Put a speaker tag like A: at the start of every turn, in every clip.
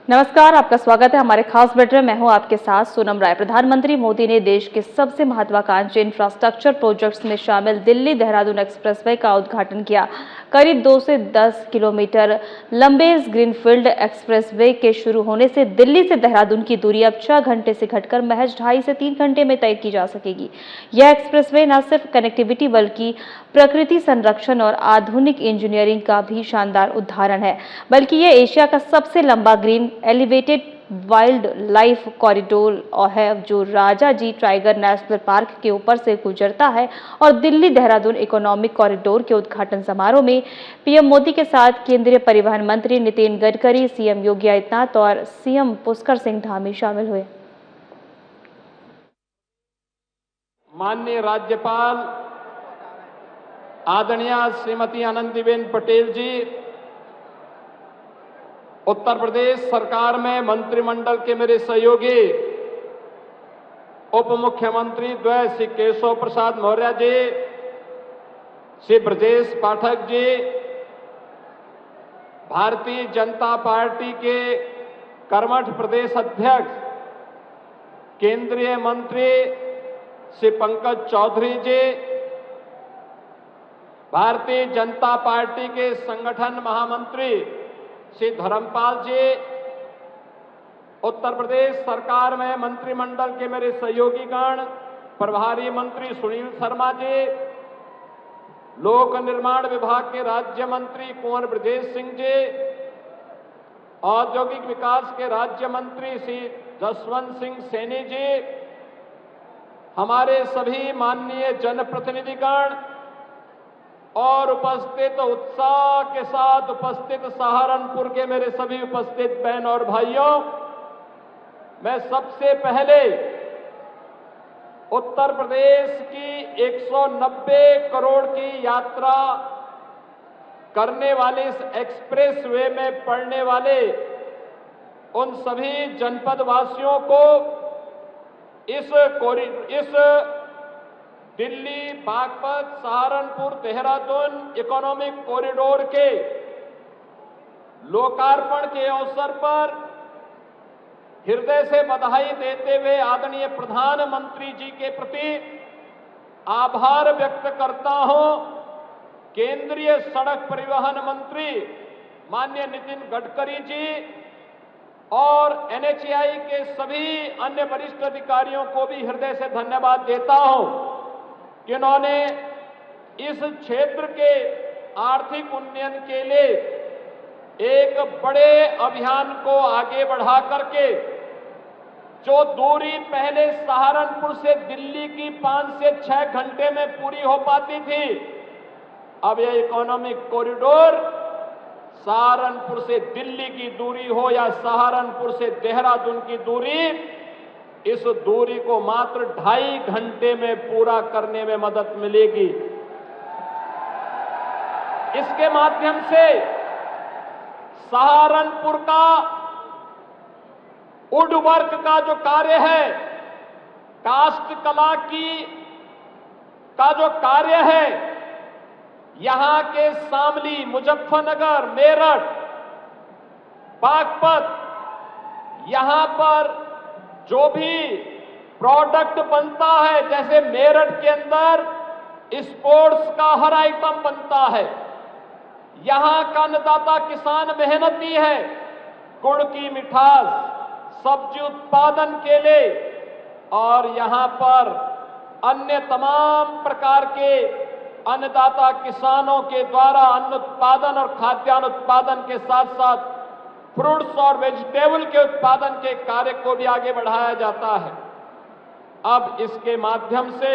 A: नमस्कार, आपका स्वागत है हमारे खास बुलेटिन में। मैं हूं आपके साथ सोनम राय। प्रधानमंत्री मोदी ने देश के सबसे महत्वाकांक्षी इंफ्रास्ट्रक्चर प्रोजेक्ट्स में शामिल दिल्ली देहरादून एक्सप्रेसवे का उद्घाटन किया। करीब 2 से 10 किलोमीटर लंबे इस ग्रीनफील्ड एक्सप्रेसवे के शुरू होने से दिल्ली से देहरादून की दूरी अब 6 घंटे से घटकर महज 2.5 से 3 घंटे में तय की जा सकेगी। यह एक्सप्रेसवे न सिर्फ कनेक्टिविटी बल्कि प्रकृति संरक्षण और आधुनिक इंजीनियरिंग का भी शानदार उदाहरण है, बल्कि यह एशिया का सबसे लंबा green elevated wild life corridor है जो राजाजी टाइगर नेशनल पार्क के ऊपर से गुजरता है। और दिल्ली देहरादून इकोनॉमिक कॉरिडोर के उद्घाटन समारोह में पीएम मोदी के साथ केंद्रीय परिवहन मंत्री नितिन गडकरी, सीएम योगी आदित्यनाथ और सीएम पुष्कर सिंह धामी शामिल हुए।
B: माननीय राज्यपाल आदरणीय श्रीमती आनंदीबेन पटेल जी, उत्तर प्रदेश सरकार में मंत्रिमंडल के मेरे सहयोगी उप मुख्यमंत्री द्वय श्री केशव प्रसाद मौर्य जी, श्री ब्रजेश पाठक जी, भारतीय जनता पार्टी के कर्मठ प्रदेश अध्यक्ष केंद्रीय मंत्री श्री पंकज चौधरी जी, भारतीय जनता पार्टी के संगठन महामंत्री श्री धर्मपाल जी, उत्तर प्रदेश सरकार में मंत्रिमंडल के मेरे सहयोगीगण, प्रभारी मंत्री सुनील शर्मा जी, लोक निर्माण विभाग के राज्य मंत्री कुंवर ब्रजेश सिंह जी, औद्योगिक विकास के राज्य मंत्री श्री जसवंत सिंह सैनी जी, हमारे सभी माननीय जनप्रतिनिधिगण और उपस्थित उत्साह के साथ उपस्थित सहारनपुर के मेरे सभी उपस्थित बहन और भाइयों, मैं सबसे पहले उत्तर प्रदेश की 190 करोड़ की यात्रा करने वाले इस एक्सप्रेसवे में पड़ने वाले उन सभी जनपद वासियों को इस दिल्ली, बागपत, सहारनपुर, देहरादून इकोनॉमिक कॉरिडोर के लोकार्पण के अवसर पर हृदय से बधाई देते हुए आदरणीय प्रधानमंत्री जी के प्रति आभार व्यक्त करता हूं। केंद्रीय सड़क परिवहन मंत्री माननीय नितिन गडकरी जी और एनएचएआई के सभी अन्य वरिष्ठ अधिकारियों को भी हृदय से धन्यवाद देता हूं कि उन्होंने इस क्षेत्र के आर्थिक उन्नयन के लिए एक बड़े अभियान को आगे बढ़ा करके जो दूरी पहले सहारनपुर से दिल्ली की 5 से 6 घंटे में पूरी हो पाती थी, अब यह इकोनॉमिक कॉरिडोर सहारनपुर से दिल्ली की दूरी हो या सहारनपुर से देहरादून की दूरी, इस दूरी को मात्र 2.5 घंटे में पूरा करने में मदद मिलेगी। इसके माध्यम से सहारनपुर का वुड वर्क का जो कार्य है, काष्ठ कला का जो कार्य है, यहां के शामली, मुजफ्फरनगर, मेरठ, बागपत, यहां पर जो भी प्रोडक्ट बनता है, जैसे मेरठ के अंदर स्पोर्ट्स का हर आइटम बनता है, यहां का अन्नदाता किसान मेहनती है, गुड़ की मिठास, सब्जी उत्पादन के लिए, और यहां पर अन्य तमाम प्रकार के अन्नदाता किसानों के द्वारा अन्न उत्पादन और खाद्यान्न उत्पादन के साथ साथ फ्रूट्स और वेजिटेबल के उत्पादन के कार्य को भी आगे बढ़ाया जाता है। अब इसके माध्यम से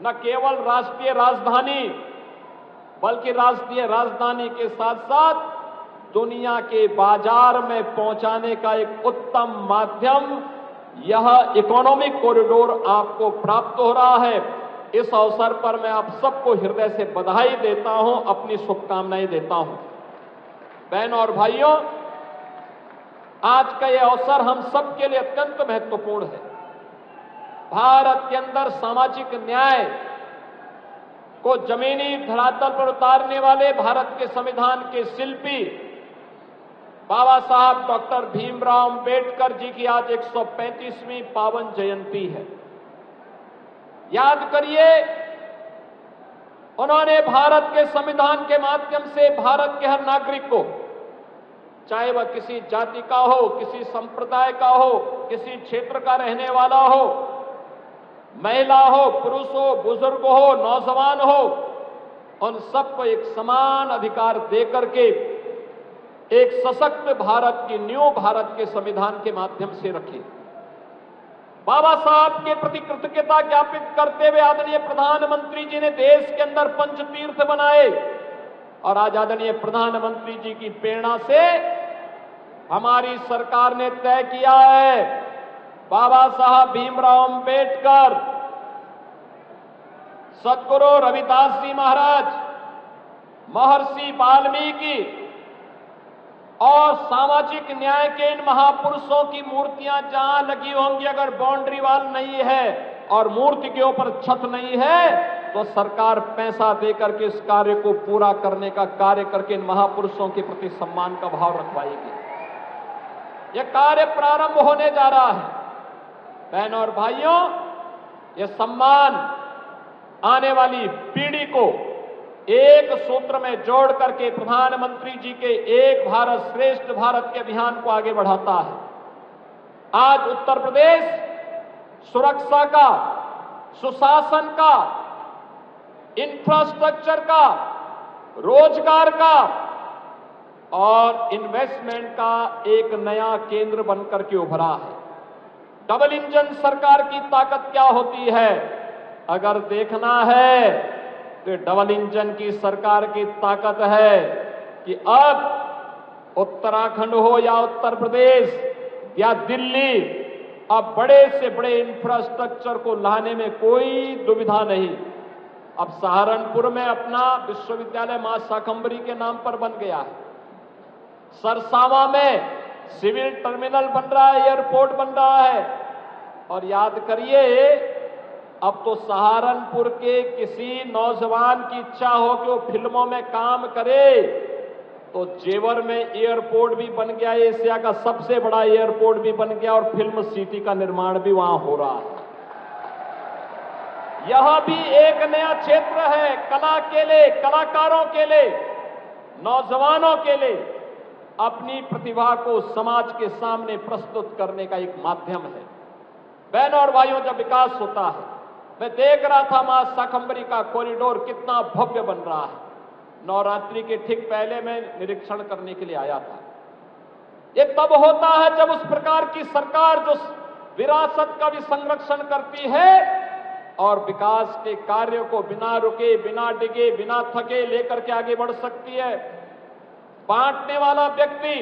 B: न केवल राष्ट्रीय राजधानी बल्कि राष्ट्रीय राजधानी के साथ साथ दुनिया के बाजार में पहुंचाने का एक उत्तम माध्यम यह इकोनॉमिक कॉरिडोर आपको प्राप्त हो रहा है। इस अवसर पर मैं आप सबको हृदय से बधाई देता हूं, अपनी शुभकामनाएं देता हूं। बहनों और भाइयों, आज का यह अवसर हम सबके लिए अत्यंत महत्वपूर्ण है। भारत के अंदर सामाजिक न्याय को जमीनी धरातल पर उतारने वाले भारत के संविधान के शिल्पी बाबा साहब डॉक्टर भीमराव अंबेडकर जी की आज 135वीं पावन जयंती है। याद करिए, उन्होंने भारत के संविधान के माध्यम से भारत के हर नागरिक को, चाहे वह किसी जाति का हो, किसी संप्रदाय का हो, किसी क्षेत्र का रहने वाला हो, महिला हो, पुरुष हो, बुजुर्ग हो, नौजवान हो, उन सबको एक समान अधिकार देकर के एक सशक्त भारत की नींव भारत के संविधान के माध्यम से रखी। बाबा साहब के प्रति कृतज्ञता ज्ञापित करते हुए आदरणीय प्रधानमंत्री जी ने देश के अंदर पंचतीर्थ बनाए और आज आदरणीय प्रधानमंत्री जी की प्रेरणा से हमारी सरकार ने तय किया है, बाबा साहब भीमराव अंबेडकर, सद्गुरु रविदास जी महाराज, महर्षि वाल्मीकि और सामाजिक न्याय के इन महापुरुषों की मूर्तियां जहां लगी होंगी, अगर बाउंड्री वॉल नहीं है और मूर्ति के ऊपर छत नहीं है, तो सरकार पैसा देकर के इस कार्य को पूरा करने का कार्य करके इन महापुरुषों के प्रति सम्मान का भाव रखवाएगी। यह कार्य प्रारंभ होने जा रहा है। बहनों और भाइयों, यह सम्मान आने वाली पीढ़ी को एक सूत्र में जोड़ करके प्रधानमंत्री जी के एक भारत श्रेष्ठ भारत के अभियान को आगे बढ़ाता है। आज उत्तर प्रदेश सुरक्षा का, सुशासन का, इंफ्रास्ट्रक्चर का, रोजगार का और इन्वेस्टमेंट का एक नया केंद्र बनकर के उभरा है। डबल इंजन सरकार की ताकत क्या होती है, अगर देखना है तो डबल इंजन की सरकार की ताकत है कि अब उत्तराखंड हो या उत्तर प्रदेश या दिल्ली, अब बड़े से बड़े इंफ्रास्ट्रक्चर को लाने में कोई दुविधा नहीं। अब सहारनपुर में अपना विश्वविद्यालय मां शाकंभरी के नाम पर बन गया है। सरसावा में सिविल टर्मिनल बन रहा है, एयरपोर्ट बन रहा है। और याद करिए, अब तो सहारनपुर के किसी नौजवान की इच्छा हो कि वो फिल्मों में काम करे, तो जेवर में एयरपोर्ट भी बन गया, एशिया का सबसे बड़ा एयरपोर्ट भी बन गया और फिल्म सिटी का निर्माण भी वहां हो रहा है। यह भी एक नया क्षेत्र है कला के लिए, कलाकारों के लिए, नौजवानों के लिए अपनी प्रतिभा को समाज के सामने प्रस्तुत करने का एक माध्यम है। बहनों और भाइयों, जब विकास होता है, मैं देख रहा था मां शाकंभरी का कॉरिडोर कितना भव्य बन रहा है। नवरात्रि के ठीक पहले मैं निरीक्षण करने के लिए आया था। ये तब होता है जब उस प्रकार की सरकार जो विरासत का भी संरक्षण करती है और विकास के कार्यों को बिना रुके, बिना डिगे, बिना थके लेकर के आगे बढ़ सकती है। बांटने वाला व्यक्ति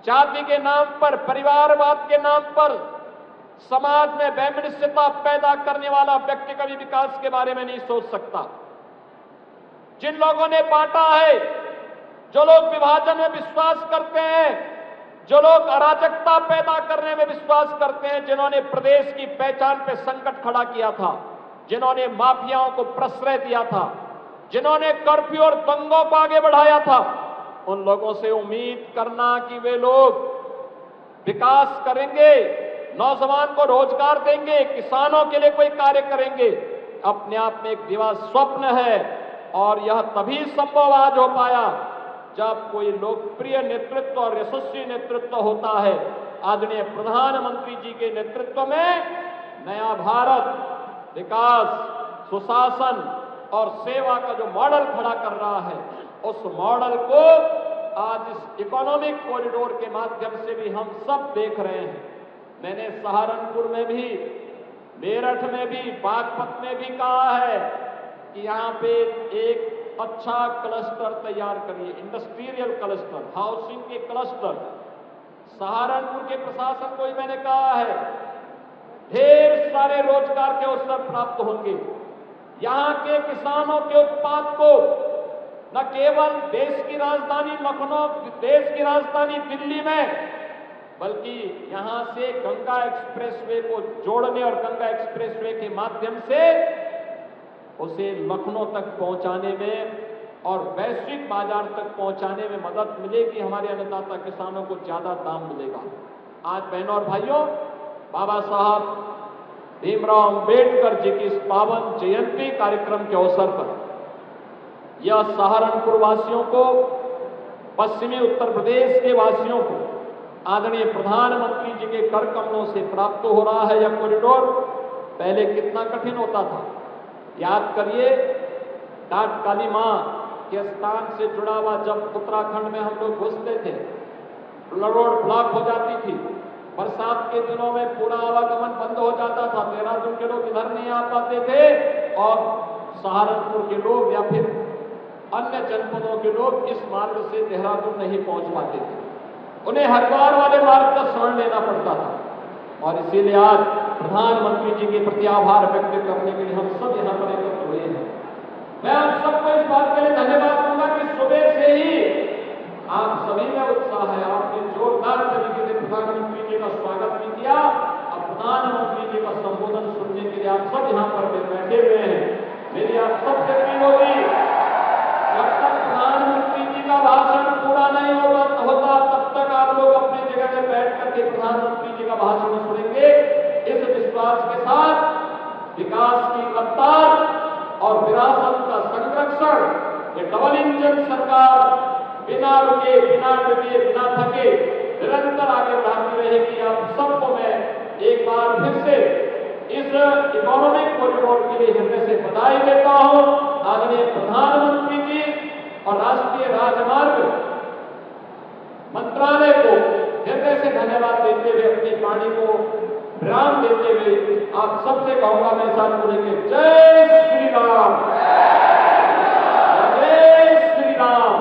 B: जाति के नाम पर, परिवारवाद के नाम पर समाज में वैमनस्यता पैदा करने वाला व्यक्ति कभी विकास के बारे में नहीं सोच सकता। जिन लोगों ने बांटा है, जो लोग विभाजन में विश्वास करते हैं, जो लोग अराजकता पैदा करने में विश्वास करते हैं, जिन्होंने प्रदेश की पहचान पे संकट खड़ा किया था, जिन्होंने माफियाओं को प्रश्रय दिया था, जिन्होंने कर्फ्यू और दंगों को आगे बढ़ाया था, उन लोगों से उम्मीद करना कि वे लोग विकास करेंगे, नौजवान को रोजगार देंगे, किसानों के लिए कोई कार्य करेंगे, अपने आप में एक दिवा स्वप्न है। और यह तभी संभव आज हो पाया जब कोई लोकप्रिय नेतृत्व और यशस्वी नेतृत्व होता है। आदरणीय प्रधानमंत्री जी के नेतृत्व में नया भारत विकास, सुशासन और सेवा का जो मॉडल खड़ा कर रहा है, उस मॉडल को आज इस इकोनॉमिक कॉरिडोर के माध्यम से भी हम सब देख रहे हैं। मैंने सहारनपुर में भी, मेरठ में भी, बागपत में भी कहा है कि यहाँ पे एक अच्छा क्लस्टर तैयार करिए, इंडस्ट्रियल क्लस्टर, हाउसिंग के क्लस्टर। सहारनपुर के प्रशासन को ही मैंने कहा है, ढेर सारे रोजगार के अवसर प्राप्त होंगे। यहाँ के किसानों के उत्पाद को न केवल देश की राजधानी लखनऊ, देश की राजधानी दिल्ली में, बल्कि यहां से गंगा एक्सप्रेसवे को जोड़ने और गंगा एक्सप्रेसवे के माध्यम से उसे लखनऊ तक पहुंचाने में और वैश्विक बाजार तक पहुंचाने में मदद मिलेगी। हमारे अन्नदाता किसानों को ज्यादा दाम मिलेगा। आज बहनों और भाइयों, बाबा साहब भीमराव अंबेडकर जी की इस पावन जयंती कार्यक्रम के अवसर पर यह सहारनपुर वासियों को, पश्चिमी उत्तर प्रदेश के वासियों को आदरणीय प्रधानमंत्री जी के कर कमलों से प्राप्त हो रहा है। यह कॉरिडोर पहले कितना कठिन होता था, याद करिए। डाट काली मां के स्थान से जुड़ा हुआ जब उत्तराखंड में हम लोग घुसते थे, रोड ब्लॉक हो जाती थी। बरसात के दिनों में पूरा आवागमन बंद हो जाता था। देहरादून के लोग इधर नहीं आ पाते थे और सहारनपुर के लोग या फिर अन्य जनपदों के लोग इस मार्ग से देहरादून नहीं पहुंच पाते थे। उन्हें हरिद्वार वाले मार्ग का शरण लेना पड़ता था। और इसीलिए आज प्रधानमंत्री जी के प्रति आभार व्यक्त करने के लिए हम सब यहाँ पर एकत्र हुए हैं। मैं आप सबको इस बात के लिए धन्यवाद दूंगा कि सुबह से ही आप सभी में उत्साह है। आपने जोरदार तरीके से प्रधानमंत्री जी का स्वागत भी किया और प्रधानमंत्री जी का संबोधन सुनने के लिए आप सब यहाँ पर बैठे हुए हैं। मेरी आप सबसे अपील होगी, जब तक प्रधानमंत्री जी का भाषण पूरा नहीं होता तब तक आप लोग अपनी जगह में बैठ करके प्रधानमंत्री जी का भाषण सुनेंगे। इस विश्वास के साथ विकास की रफ्तार और विरासत का संरक्षण, ये डबल इंजन सरकार बिना रुके, बिना डगे, बिना थके निरंतर आगे बढ़ाती रहेगी। आप सबको मैं एक बार फिर से इस इकोनॉमिक कॉरिडोर के लिए हृदय से बधाई देता हूं। आदरणीय प्रधानमंत्री जी और राष्ट्रीय राजमार्ग मंत्रालय को हृदय से धन्यवाद देते हुए, अपनी वाणी को विराम देते हुए आप सबसे कहूंगा, मैं साथ बोलेंगे, जय श्री राम, जय श्री राम।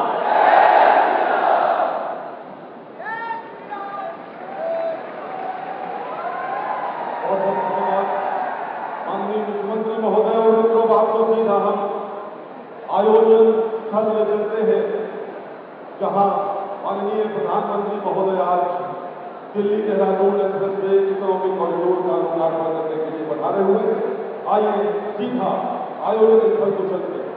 C: माननीय मुख्यमंत्री महोदय और मित्रों, बातों की हम आयोजन स्थल में चलते हैं जहां माननीय प्रधानमंत्री महोदय आज Delhi Dehradun expressway economic corridor का लोकार्पण करने के लिए पधारे हुए। आइए सीधा आयोजन स्थल को चलते हैं।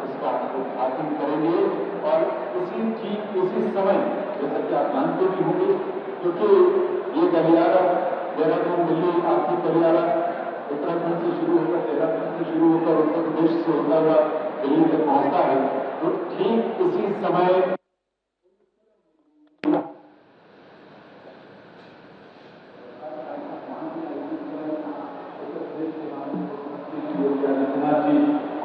D: उसका उद्घाटन करेंगे और उसी समय जैसा कि आप जानते भी होंगे, क्योंकि ये गलियारा देहरादून दिल्ली आर्थिक गलियारा उत्तराखंड से शुरू होकर, देहरादून से शुरू होकर उत्तर प्रदेश से होता हुआ दिल्ली तक पहुंचता है। तो ठीक उसी समय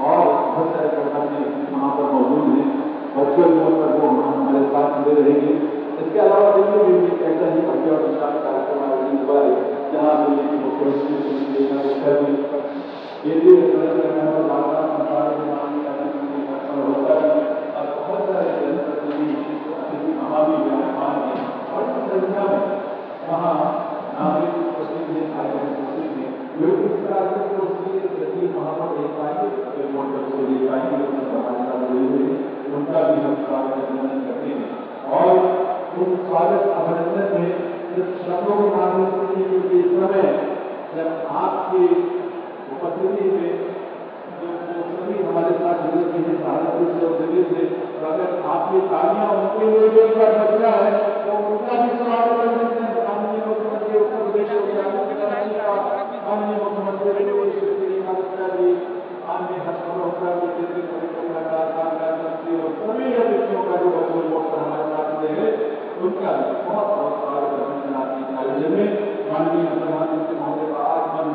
D: और बहुत सारे कर्मचारी वहाँ पर मौजूद हैं। वर्चुअल मोड पर वो हमारे साथ जुड़े रहेंगे। इसके अलावा दिल्ली में भी ऐसा ही भव्य और विशाल कार्यक्रम आयोजित हुआ है, जहाँ दिल्ली की मुख्यमंत्री और बहुत सारे जनप्रतिनिधि वहाँ भी विराजमान हैं। बड़ी संख्या में वहाँ नागरिक उपस्थित हैं, उपस्थित हैं। लोग इस कार्यक्रम को वहाँ पर देख पाएंगे, मोटर को देख पाएंगे, हमारे साथ जुड़े हुए हैं, उनका भी हम स्वागत अभिनंदन करते हैं। और उन स्वागत अभिनंदन में सिर्फ शब्दों के माध्यम से, क्योंकि इस समय जब आपकी उपस्थिति में जो सभी हमारे साथ जुड़े हुए हैं सहारनपुर से और दिल्ली से, तो अगर आपकी तालियां उनके लिए जो एक बार बच्चा है तो उनका भी स्वागत करने में माननीय मुख्यमंत्री उत्तर प्रदेश माननीय मुख्यमंत्री माननीय हर्षवर्धन केंद्रीय मंत्री और सभी व्यक्तियों का जो वर्चुअल मोड पर हमारे साथ जुड़े हैं, उनका बहुत बहुत स्वागत अभिनंदन आपके आयोजन में। माननीय प्रधानमंत्री महोदय का आगमन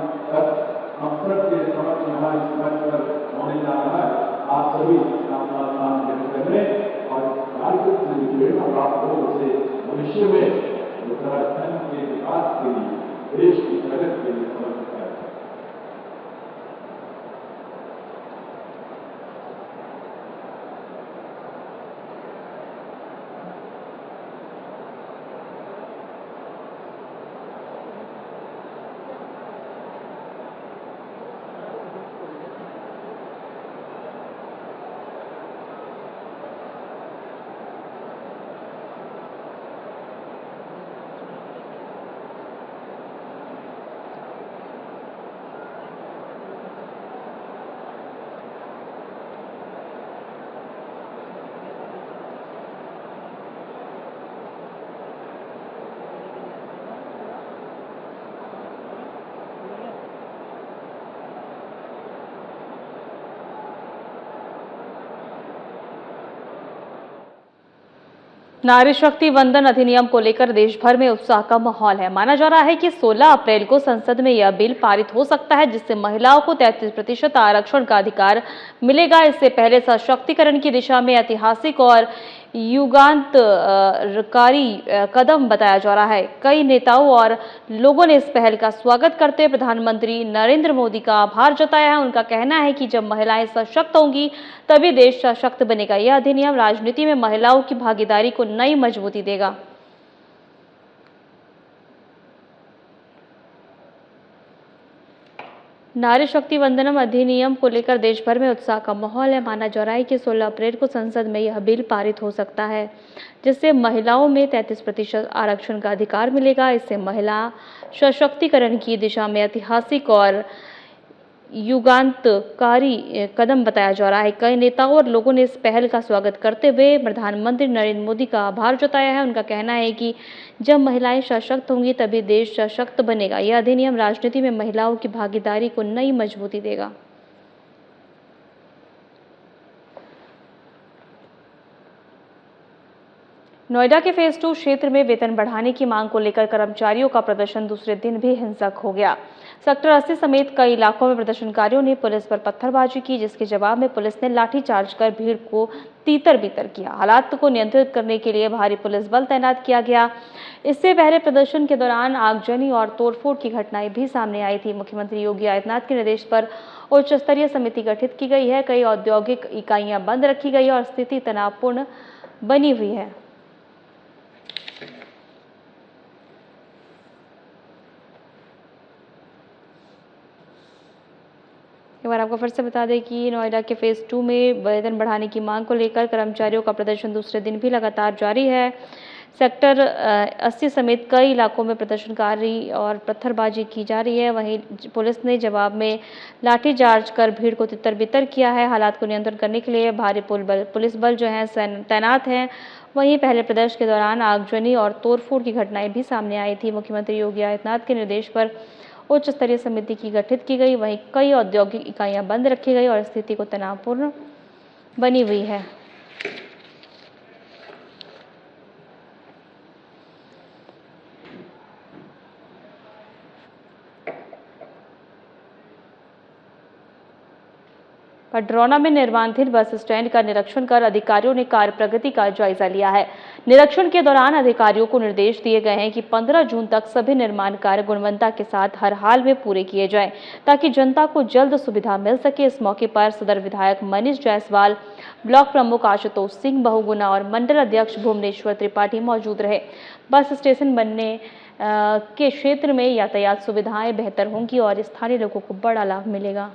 D: अवसर के समक्ष यहाँ इस मंच पर होने जा रहा है। आप सभी अपना स्थान व्यक्त करने और इस कार्यक्रम से जुड़े प्राप्त हो, उसे भविष्य में उत्तराखंड के विकास के लिए, देश की प्रगति के लिए समर्पित करें।
A: नारी शक्ति वंदन अधिनियम को लेकर देश भर में उत्साह का माहौल है। माना जा रहा है कि 16 अप्रैल को संसद में यह बिल पारित हो सकता है, जिससे महिलाओं को 33% आरक्षण का अधिकार मिलेगा। इससे पहले सशक्तिकरण की दिशा में ऐतिहासिक और युगांतकारी कदम बताया जा रहा है। कई नेताओं और लोगों ने इस पहल का स्वागत करते हुए प्रधानमंत्री नरेंद्र मोदी का आभार जताया है। उनका कहना है कि जब महिलाएं सशक्त होंगी तभी देश सशक्त बनेगा। यह अधिनियम राजनीति में महिलाओं की भागीदारी को नई मजबूती देगा। नारी शक्ति वंदनम अधिनियम को लेकर देश भर में उत्साह का माहौल है। माना जा रहा है कि 16 अप्रैल को संसद में यह बिल पारित हो सकता है, जिससे महिलाओं में 33% आरक्षण का अधिकार मिलेगा। इससे महिला सशक्तिकरण की दिशा में ऐतिहासिक और युगांतकारी कदम बताया जा रहा है। कई नेताओं और लोगों ने इस पहल का स्वागत करते हुए प्रधानमंत्री नरेंद्र मोदी का आभार जताया है। उनका कहना है कि जब महिलाएं सशक्त होंगी तभी देश सशक्त बनेगा। यह अधिनियम राजनीति में महिलाओं की भागीदारी को नई मजबूती देगा। नोएडा के फेज 2 क्षेत्र में वेतन बढ़ाने की मांग को लेकर कर्मचारियों का प्रदर्शन दूसरे दिन भी हिंसक हो गया। सेक्टर 80 समेत कई इलाकों में प्रदर्शनकारियों ने पुलिस पर पत्थरबाजी की, जिसके जवाब में पुलिस ने लाठीचार्ज कर भीड़ को तीतर-बीतर किया। हालात को नियंत्रित करने के लिए भारी पुलिस बल तैनात किया गया। इससे पहले प्रदर्शन के दौरान आगजनी और तोड़फोड़ की घटनाएं भी सामने आई थी। मुख्यमंत्री योगी आदित्यनाथ के निर्देश पर उच्च स्तरीय समिति गठित की गई है। कई औद्योगिक इकाइयां बंद रखी गई और स्थिति तनावपूर्ण बनी हुई है। एक बार आपको फिर से बता दें कि नोएडा के फेज 2 में वेतन बढ़ाने की मांग को लेकर कर्मचारियों का प्रदर्शन दूसरे दिन भी लगातार जारी है। सेक्टर 80 समेत कई इलाकों में प्रदर्शनकारी और पत्थरबाजी की जा रही है। वहीं पुलिस ने जवाब में लाठीचार्ज कर भीड़ को तितर-बितर किया है। हालात को नियंत्रण करने के लिए भारी पुलिस बल जो है तैनात हैं। वहीं पहले प्रदर्शन के दौरान आगजनी और तोड़फोड़ की घटनाएं भी सामने आई थी। मुख्यमंत्री योगी आदित्यनाथ के निर्देश पर उच्च स्तरीय समिति की गठित की गई। वहीं कई औद्योगिक इकाइयां बंद रखी गई और स्थिति को तनावपूर्ण बनी हुई है। पडरौना में निर्माणाधीन बस स्टैंड का निरीक्षण कर अधिकारियों ने कार्य प्रगति का जायजा लिया है। निरीक्षण के दौरान अधिकारियों को निर्देश दिए गए हैं कि 15 जून तक सभी निर्माण कार्य गुणवत्ता के साथ हर हाल में पूरे किए जाएं, ताकि जनता को जल्द सुविधा मिल सके। इस मौके पर सदर विधायक मनीष जायसवाल, ब्लॉक प्रमुख आशुतोष सिंह बहुगुना और मंडल अध्यक्ष भुवनेश्वर त्रिपाठी मौजूद रहे। बस स्टेशन बनने के क्षेत्र में यातायात सुविधाएं बेहतर होंगी और स्थानीय लोगों को बड़ा लाभ मिलेगा।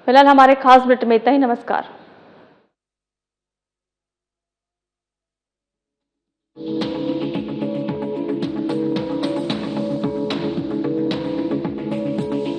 A: फिलहाल हमारे खास बुलेटिन में इतना ही। नमस्कार।